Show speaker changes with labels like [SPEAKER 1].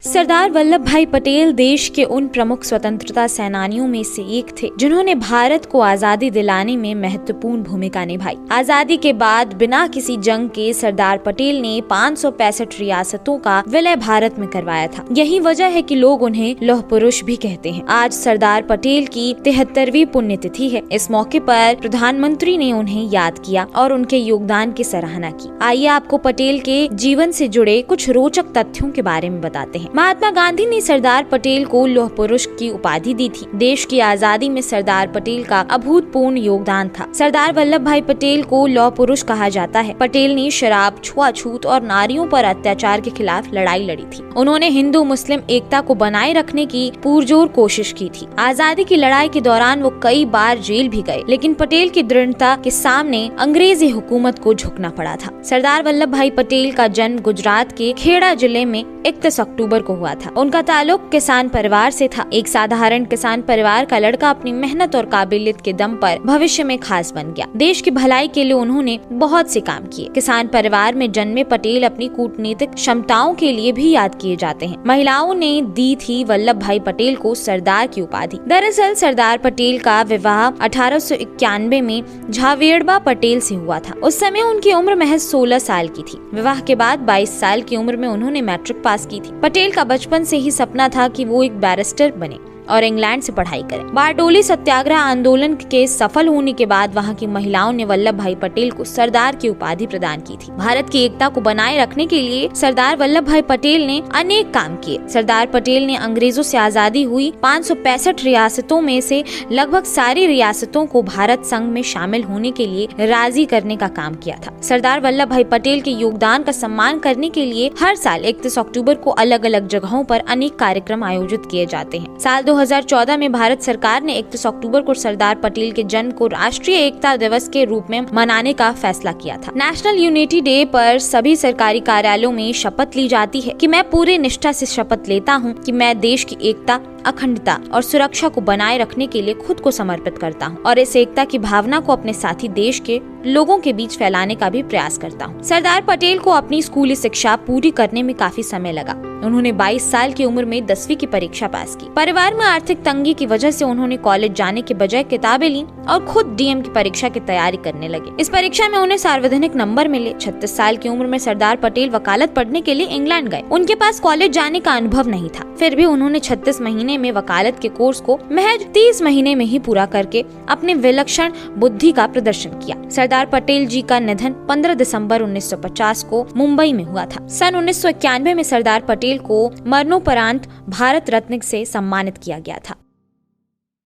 [SPEAKER 1] सरदार वल्लभ भाई पटेल देश के उन प्रमुख स्वतंत्रता सेनानियों में से एक थे जिन्होंने भारत को आजादी दिलाने में महत्वपूर्ण भूमिका निभाई। आजादी के बाद बिना किसी जंग के सरदार पटेल ने 565 रियासतों का विलय भारत में करवाया था। यही वजह है कि लोग उन्हें लौह पुरुष भी कहते हैं। आज सरदार पटेल की 73वीं पुण्यतिथि है। इस मौके पर प्रधानमंत्री ने उन्हें याद किया और उनके योगदान की सराहना की। आइए आपको पटेल के जीवन से जुड़े कुछ रोचक तथ्यों के बारे में बताते हैं। महात्मा गांधी ने सरदार पटेल को लौह पुरुष की उपाधि दी थी। देश की आजादी में सरदार पटेल का अभूतपूर्व योगदान था। सरदार वल्लभ भाई पटेल को लौह पुरुष कहा जाता है। पटेल ने शराब, छुआछूत और नारियों पर अत्याचार के खिलाफ लड़ाई लड़ी थी। उन्होंने हिंदू मुस्लिम एकता को बनाए रखने की पुरजोर कोशिश की थी। आजादी की लड़ाई के दौरान वो कई बार जेल भी गए, लेकिन पटेल की दृढ़ता के सामने अंग्रेजी हुकूमत को झुकना पड़ा था। सरदार वल्लभ भाई पटेल का जन्म गुजरात के खेड़ा जिले में 31 अक्टूबर को हुआ था। उनका ताल्लुक किसान परिवार से था। एक साधारण किसान परिवार का लड़का अपनी मेहनत और काबिलियत के दम पर भविष्य में खास बन गया। देश की भलाई के लिए उन्होंने बहुत से काम किए। किसान परिवार में जन्मे पटेल अपनी कूटनीतिक क्षमताओं के लिए भी याद किए जाते हैं। महिलाओं ने दी थी वल्लभ भाई पटेल को सरदार की उपाधि। दरअसल सरदार पटेल का विवाह 1891 में झावेड़बा पटेल से हुआ था। उस समय उनकी उम्र महज 16 साल की थी। विवाह के बाद 22 साल की उम्र में उन्होंने मैट्रिक पास की थी। पटेल का बचपन से ही सपना था कि वो एक बैरिस्टर बने और इंग्लैंड से पढ़ाई करें। बारडोली सत्याग्रह आंदोलन के सफल होने के बाद वहां की महिलाओं ने वल्लभ भाई पटेल को सरदार की उपाधि प्रदान की थी। भारत की एकता को बनाए रखने के लिए सरदार वल्लभ भाई पटेल ने अनेक काम किए। सरदार पटेल ने अंग्रेजों से आजादी हुई 565 रियासतों में से लगभग सारी रियासतों को भारत संघ में शामिल होने के लिए राजी करने का काम किया था। सरदार वल्लभ भाई पटेल के योगदान का सम्मान करने के लिए हर साल 31 अक्टूबर को अलग अलग जगहों पर अनेक कार्यक्रम आयोजित किए जाते हैं। साल 2014 में भारत सरकार ने 31 अक्टूबर को सरदार पटेल के जन्म को राष्ट्रीय एकता दिवस के रूप में मनाने का फैसला किया था। नेशनल यूनिटी डे पर सभी सरकारी कार्यालयों में शपथ ली जाती है कि मैं पूरी निष्ठा से शपथ लेता हूं कि मैं देश की एकता, अखंडता और सुरक्षा को बनाए रखने के लिए खुद को समर्पित करता हूं और इस एकता की भावना को अपने साथी देश के लोगों के बीच फैलाने का भी प्रयास करता हूं। सरदार पटेल को अपनी स्कूली शिक्षा पूरी करने में काफी समय लगा। उन्होंने 22 साल की उम्र में 10वीं की परीक्षा पास की। परिवार में आर्थिक तंगी की वजह से उन्होंने कॉलेज जाने के बजाय किताबें ली और खुद डीएम की परीक्षा की तैयारी करने लगे। इस परीक्षा में उन्हें सार्वजनिक नंबर मिले। 36 साल की उम्र में सरदार पटेल वकालत पढ़ने के लिए इंग्लैंड गए। उनके पास कॉलेज जाने का अनुभव नहीं था, फिर भी उन्होंने 36 महीने में वकालत के कोर्स को महज 30 महीने में ही पूरा करके अपने विलक्षण बुद्धि का प्रदर्शन किया। सरदार पटेल जी का निधन 15 दिसंबर 1950 को मुंबई में हुआ था। सन 1991 में सरदार पटेल को मरणोपरांत भारत रत्न से सम्मानित किया गया था।